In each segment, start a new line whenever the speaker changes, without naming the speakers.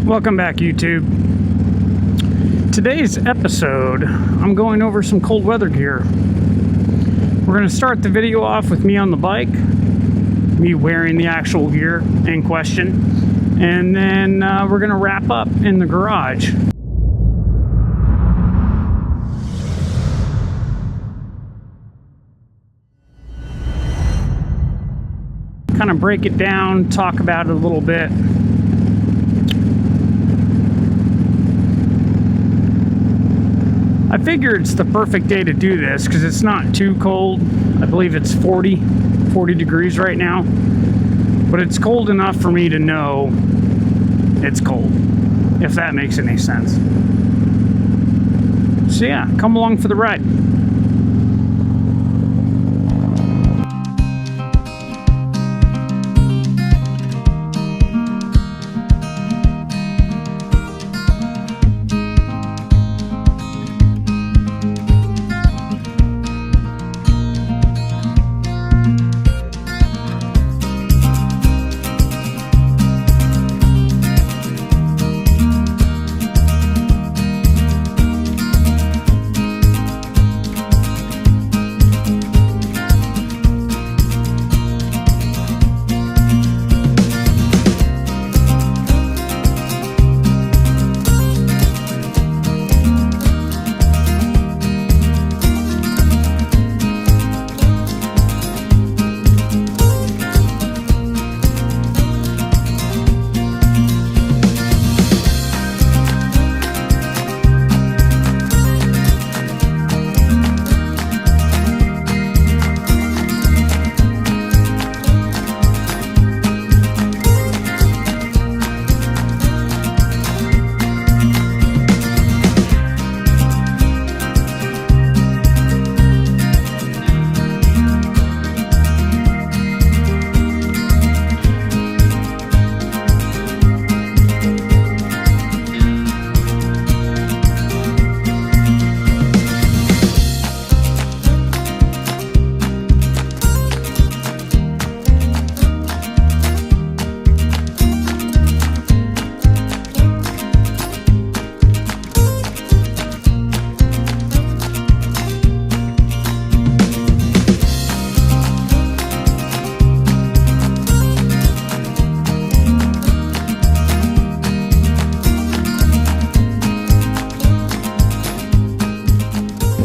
Welcome back, YouTube. Today's episode, I'm going over some cold weather gear. We're going to start the video off with me on the bike, me wearing the actual gear in question, and then we're going to wrap up in the garage. Kind of break it down, talk about it a little bit. I figure it's the perfect day to do this because it's not too cold. I believe it's 40 degrees right now. But it's cold enough for me to know it's cold, if that makes any sense. So yeah, come along for the ride.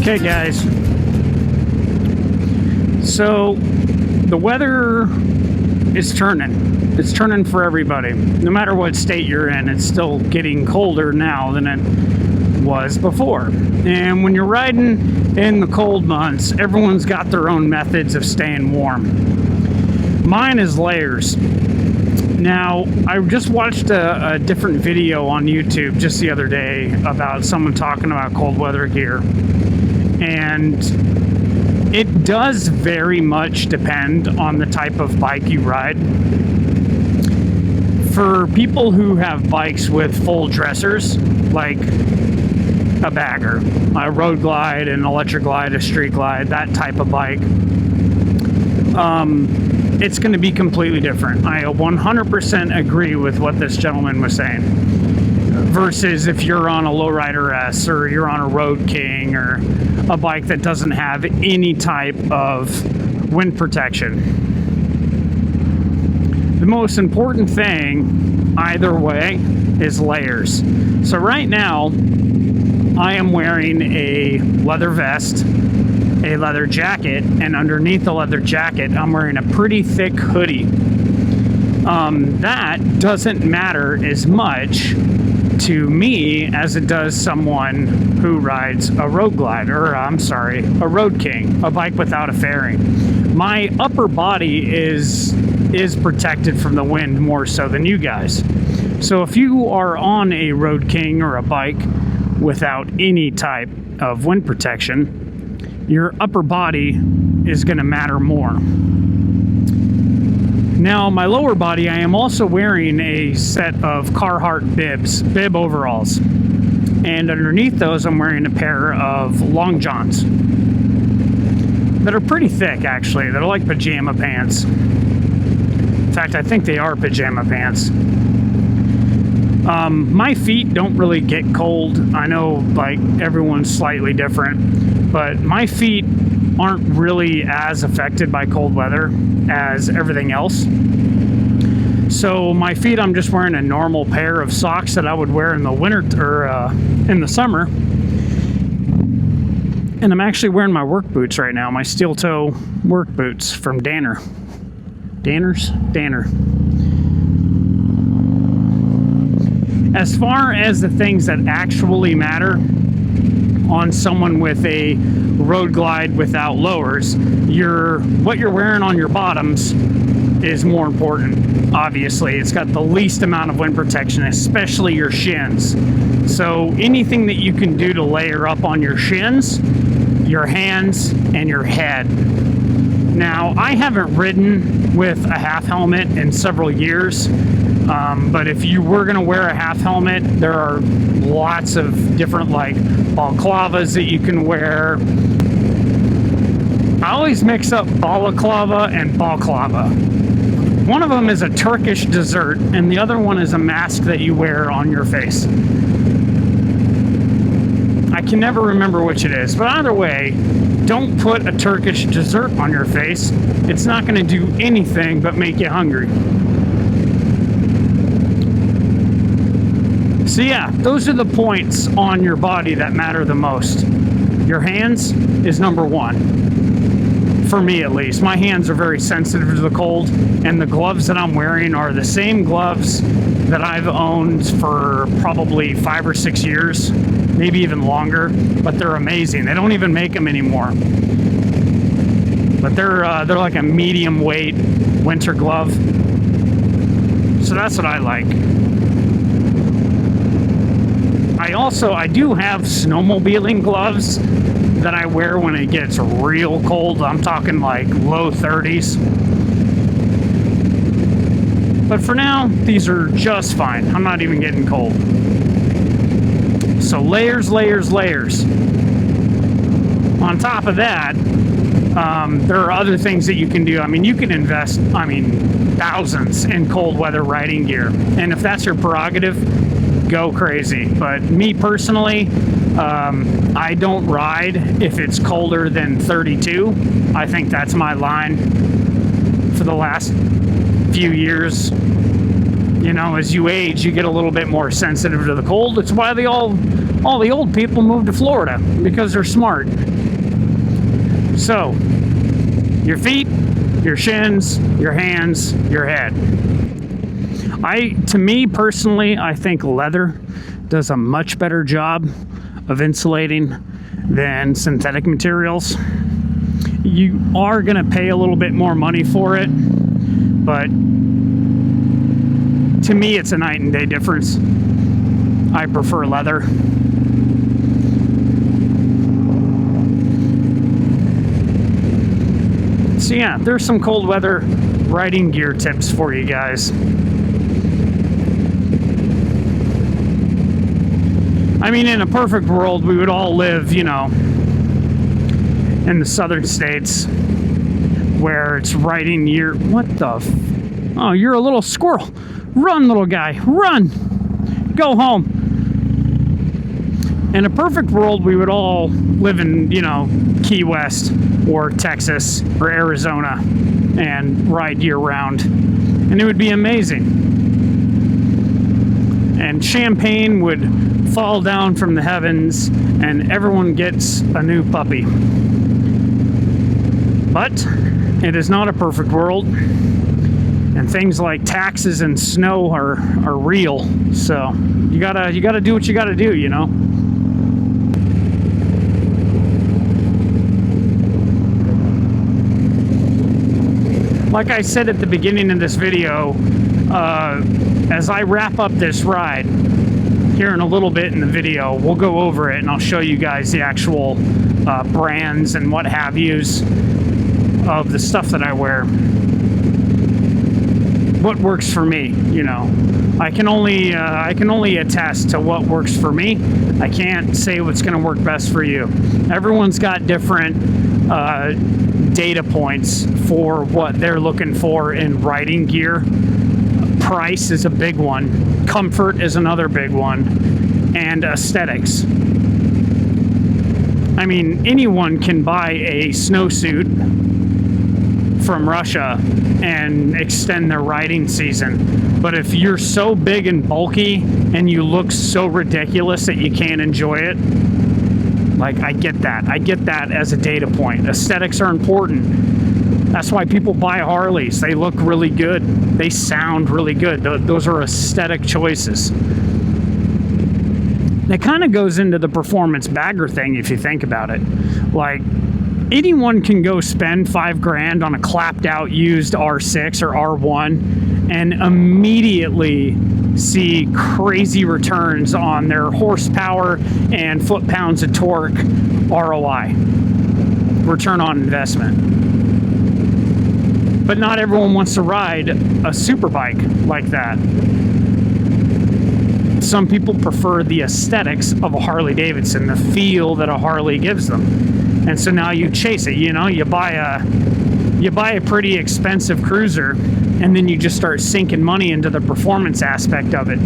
Okay guys, so the weather is turning. It's turning for everybody. No matter what state you're in, it's still getting colder now than it was before. And when you're riding in the cold months, everyone's got their own methods of staying warm. Mine is layers. Now, I just watched a different video on YouTube just the other day about someone talking about cold weather gear. And it does very much depend on the type of bike you ride. For people who have bikes with full dressers, like a bagger, a road glide, an electric glide, a street glide, that type of bike, it's going to be completely different. I 100% agree with what this gentleman was saying. Versus if you're on a Lowrider S or you're on a Road King or a bike that doesn't have any type of wind protection. The most important thing either way is layers. So right now I am wearing a leather vest, a leather jacket, and underneath the leather jacket I'm wearing a pretty thick hoodie. That doesn't matter as much to me as it does someone who rides a road glide, or I'm sorry, a Road King, a bike without a fairing. My upper body is protected from the wind more so than you guys. So if you are on a Road King or a bike without any type of wind protection, your upper body is going to matter more. Now, my lower body, I am also wearing a set of Carhartt bib overalls. And underneath those, I'm wearing a pair of long johns that are pretty thick, actually. They're like pajama pants. In fact, I think they are pajama pants. My feet don't really get cold. I know, like, everyone's slightly different, but my feet aren't really as affected by cold weather as everything else. So my feet, I'm just wearing a normal pair of socks that I would wear in the winter or in the summer. And I'm actually wearing my work boots right now, my steel toe work boots from Danner. Danner. As far as the things that actually matter on someone with a road glide without lowers, what you're wearing on your bottoms is more important. Obviously, it's got the least amount of wind protection, especially your shins. So anything that you can do to layer up on your shins, your hands, and your head. Now, I haven't ridden with a half helmet in several years. But if you were going to wear a half helmet, there are lots of different, like, balaclavas that you can wear. I always mix up balaclava and balklava. One of them is a Turkish dessert, and the other one is a mask that you wear on your face. I can never remember which it is, but either way, don't put a Turkish dessert on your face. It's not going to do anything but make you hungry. So yeah, those are the points on your body that matter the most. Your hands is number one, for me at least. My hands are very sensitive to the cold, and the gloves that I'm wearing are the same gloves that I've owned for probably 5 or 6 years, maybe even longer, but they're amazing. They don't even make them anymore. But they're like a medium weight winter glove. So that's what I like. I do have snowmobiling gloves that I wear when it gets real cold. I'm talking like low 30s. But for now, these are just fine. I'm not even getting cold. So layers, layers, layers. On top of that, there are other things that you can do. I mean, you can invest, thousands in cold weather riding gear. And if that's your prerogative, go crazy. But me personally, I don't ride if it's colder than 32. I think that's my line for the last few years. You know, as you age, you get a little bit more sensitive to the cold. It's why all the old people moved to Florida, because they're smart. So, your feet, your shins, your hands, your head. To me personally, I think leather does a much better job of insulating than synthetic materials. You are going to pay a little bit more money for it, but to me it's a night and day difference. I prefer leather. So yeah, there's some cold weather riding gear tips for you guys. I mean, in a perfect world, we would all live, you know, in the southern states where it's riding year. What the? Oh, you're a little squirrel. Run, little guy. Run. Go home. In a perfect world, we would all live in, you know, Key West or Texas or Arizona and ride year round. And it would be amazing. And champagne would fall down from the heavens and everyone gets a new puppy. But it is not a perfect world, and things like taxes and snow are real. So you gotta do what you gotta do, you know. Like I said at the beginning of this video, as I wrap up this ride, here in a little bit in the video, we'll go over it and I'll show you guys the actual brands and what have yous of the stuff that I wear. What works for me, you know. I can only attest to what works for me. I can't say what's going to work best for you. Everyone's got different data points for what they're looking for in riding gear. Price is a big one. Comfort is another big one. And aesthetics. I mean, anyone can buy a snowsuit from Russia and extend their riding season. But if you're so big and bulky and you look so ridiculous that you can't enjoy it, like, I get that. I get that as a data point. Aesthetics are important. That's why people buy Harleys. They look really good. They sound really good. Those are aesthetic choices. It kind of goes into the performance bagger thing if you think about it. Like, anyone can go spend $5,000 on a clapped out used R6 or R1 and immediately see crazy returns on their horsepower and foot-pounds of torque ROI, return on investment. But not everyone wants to ride a super bike like that. Some people prefer the aesthetics of a Harley Davidson, the feel that a Harley gives them. And so now you chase it, you know, you buy a pretty expensive cruiser and then you just start sinking money into the performance aspect of it.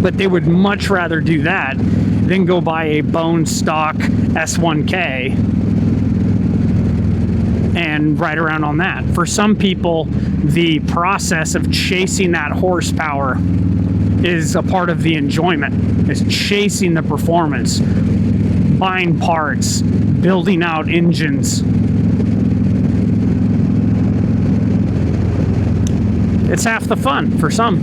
But they would much rather do that than go buy a bone stock S1K and ride around on that. For some people, the process of chasing that horsepower is a part of the enjoyment. It's chasing the performance, buying parts, building out engines. It's half the fun for some.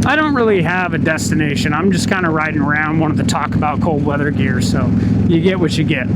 I don't really have a destination. I'm just kind of riding around, wanted to talk about cold weather gear, so you get what you get.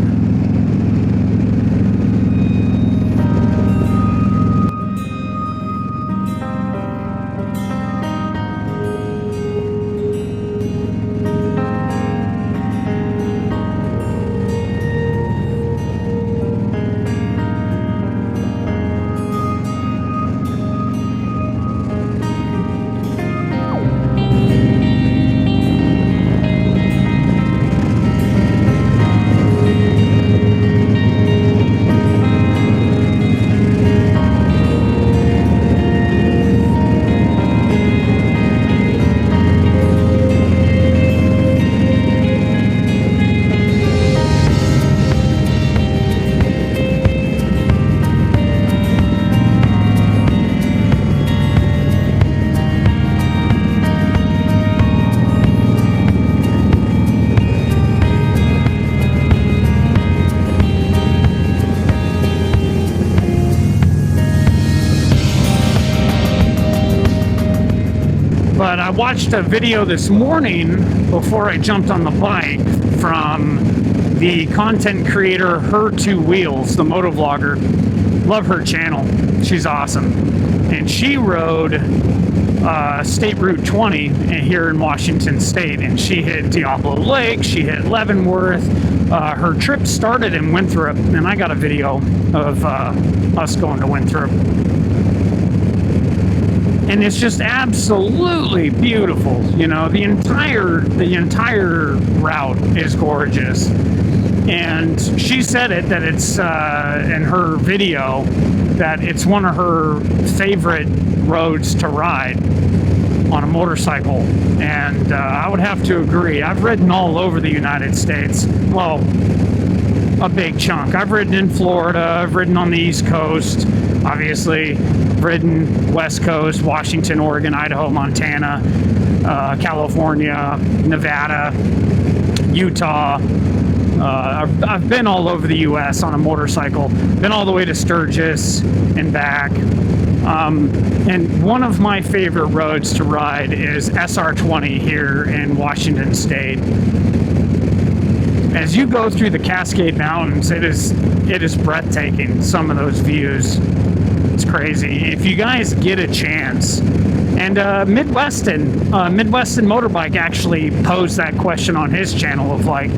But I watched a video this morning before I jumped on the bike from the content creator Her Two Wheels, the motovlogger. Love her channel. She's awesome. And she rode State Route 20 here in Washington State, and she hit Diablo Lake, she hit Leavenworth. Her trip started in Winthrop, and I got a video of us going to Winthrop. And it's just absolutely beautiful. You know, the entire route is gorgeous. And she said it, that it's in her video, that it's one of her favorite roads to ride on a motorcycle. And I would have to agree. I've ridden all over the United States. Well, a big chunk. I've ridden in Florida. I've ridden on the East Coast. Obviously, ridden West Coast, Washington, Oregon, Idaho, Montana, California, Nevada, Utah. I've been all over the U.S. on a motorcycle. Been all the way to Sturgis and back. And one of my favorite roads to ride is SR20 here in Washington State. As you go through the Cascade Mountains, it is breathtaking, some of those views. It's crazy. If you guys get a chance, and Midweston Motorbike actually posed that question on his channel of like,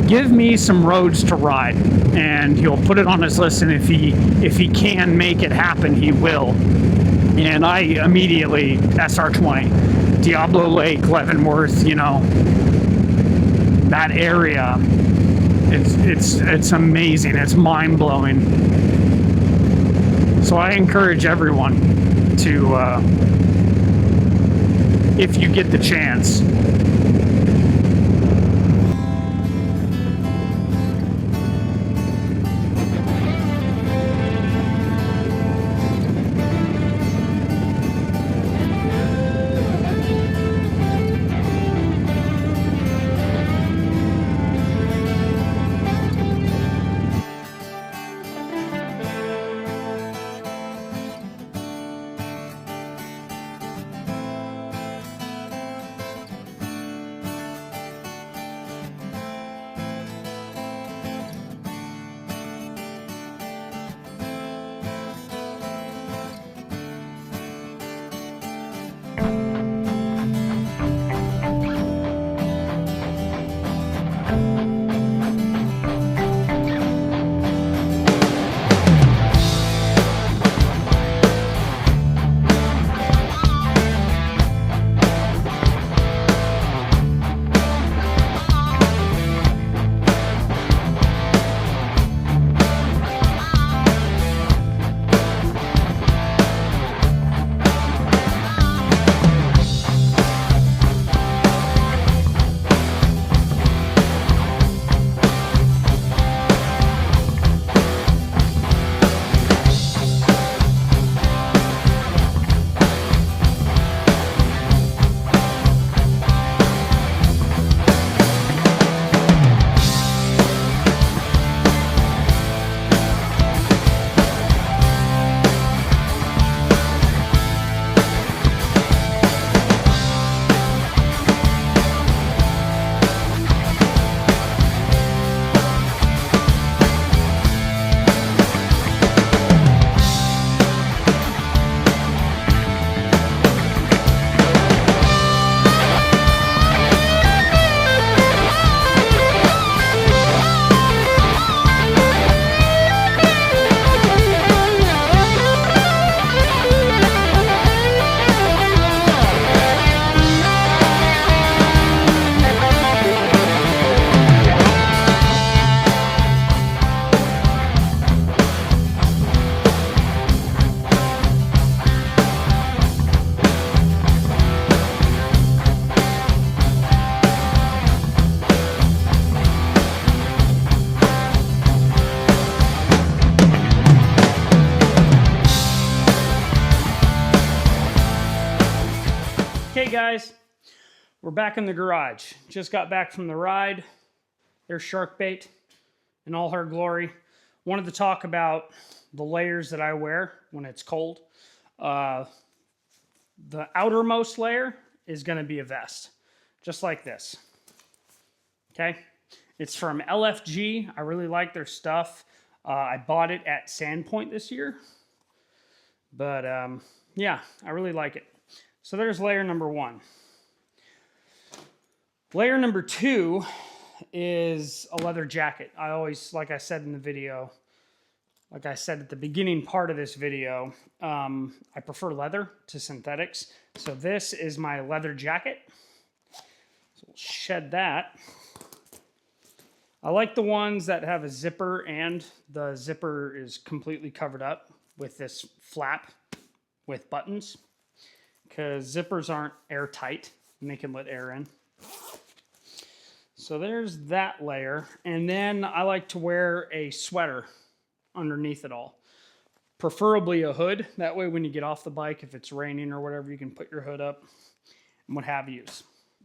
give me some roads to ride, and he'll put it on his list, and if he can make it happen, he will. And I immediately, SR20, Diablo Lake, Leavenworth, you know, that area, it's amazing. It's mind-blowing. So I encourage everyone, to if you get the chance. Okay guys, we're back in the garage. Just got back from the ride. There's shark bait in all her glory. Wanted to talk about the layers that I wear when it's cold. The outermost layer is going to be a vest, just like this. Okay, it's from LFG. I really like their stuff. I bought it at Sandpoint this year, but yeah, I really like it. So there's layer number one. Layer number two is a leather jacket. I always, like I said in the video, like I said at the beginning part of this video, I prefer leather to synthetics. So this is my leather jacket. So we'll shed that. I like the ones that have a zipper and the zipper is completely covered up with this flap with buttons, because zippers aren't airtight and they can let air in. So there's that layer. And then I like to wear a sweater underneath it all. Preferably a hood. That way when you get off the bike, if it's raining or whatever, you can put your hood up and what have you.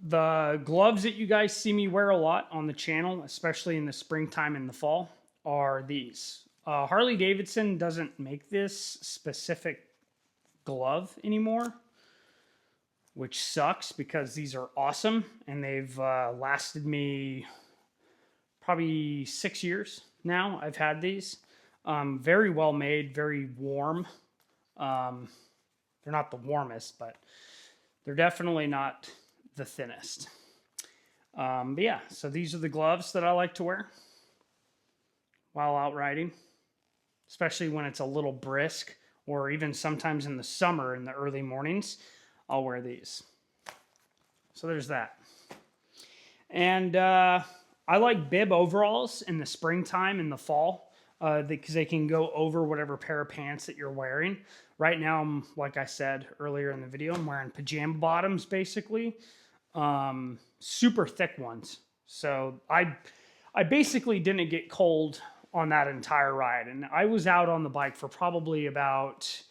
The gloves that you guys see me wear a lot on the channel, especially in the springtime and the fall, are these. Harley Davidson doesn't make this specific glove anymore, which sucks because these are awesome and they've lasted me probably 6 years now. I've had these. Very well made, very warm. They're not the warmest, but they're definitely not the thinnest. But yeah, so these are the gloves that I like to wear while out riding, especially when it's a little brisk, or even sometimes in the summer in the early mornings, I'll wear these. So there's that. And I like bib overalls in the springtime and the fall. because they can go over whatever pair of pants that you're wearing. Right now, like I said earlier in the video, I'm wearing pajama bottoms, basically. Super thick ones. So I basically didn't get cold on that entire ride. And I was out on the bike for probably about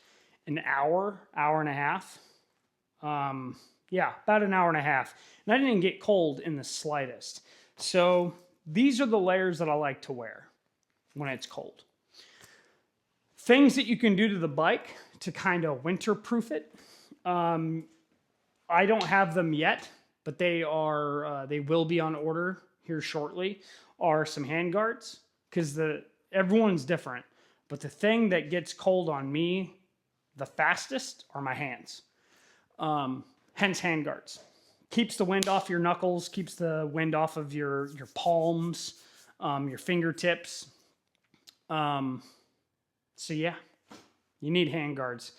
an hour and a half. Yeah, about an hour and a half. And I didn't get cold in the slightest. So these are the layers that I like to wear when it's cold. Things that you can do to the bike to kind of winter-proof it. I don't have them yet, but they will be on order here shortly, are some hand guards, because everyone's different. But the thing that gets cold on me the fastest are my hands. Hence hand guards. Keeps the wind off your knuckles, keeps the wind off of your palms, your fingertips. So yeah, you need hand guards.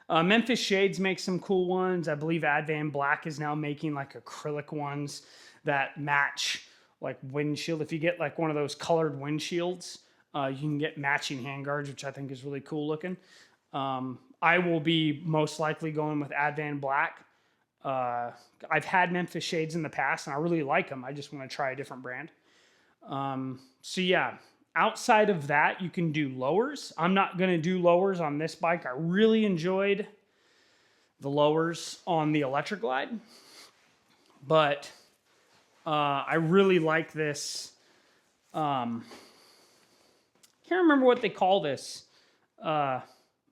Memphis Shades makes some cool ones. I believe Advan Black is now making like acrylic ones that match like windshield. If you get like one of those colored windshields, you can get matching hand guards, which I think is really cool looking. I will be most likely going with Advan Black. I've had Memphis Shades in the past and I really like them. I just want to try a different brand. So yeah, outside of that, you can do lowers. I'm not going to do lowers on this bike. I really enjoyed the lowers on the Electric Glide, but I really like this. Can't remember what they call this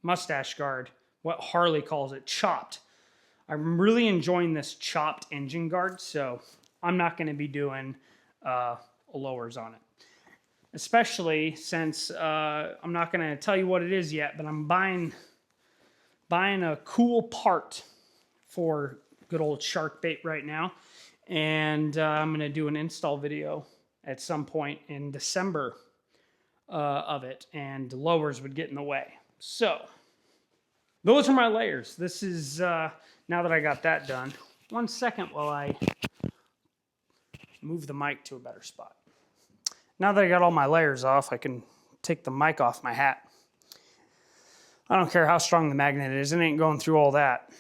mustache guard, what Harley calls it, chopped. I'm really enjoying this chopped engine guard, so I'm not going to be doing lowers on it. Especially since I'm not going to tell you what it is yet, but I'm buying a cool part for good old shark bait right now. And I'm going to do an install video at some point in December of it, and lowers would get in the way. So those are my layers. This is, now that I got that done, 1 second while I move the mic to a better spot. Now that I got all my layers off, I can take the mic off my hat. I don't care how strong the magnet is, it ain't going through all that.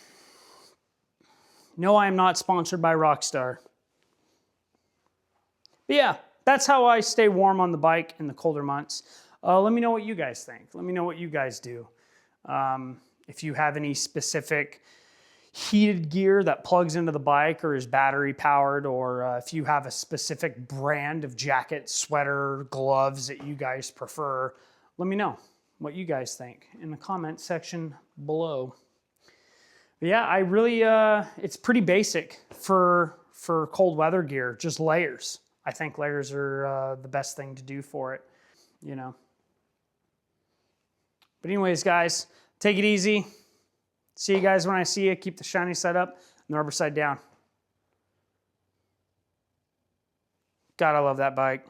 No, I am not sponsored by Rockstar. But yeah, that's how I stay warm on the bike in the colder months. Let me know what you guys think. Let me know what you guys do. If you have any specific heated gear that plugs into the bike or is battery powered, or if you have a specific brand of jacket, sweater, gloves that you guys prefer, let me know what you guys think in the comment section below. But yeah, I really, it's pretty basic for cold weather gear, just layers. I think layers are the best thing to do for it, you know. But anyways, guys, take it easy. See you guys when I see you. Keep the shiny side up and the rubber side down. God, I love that bike.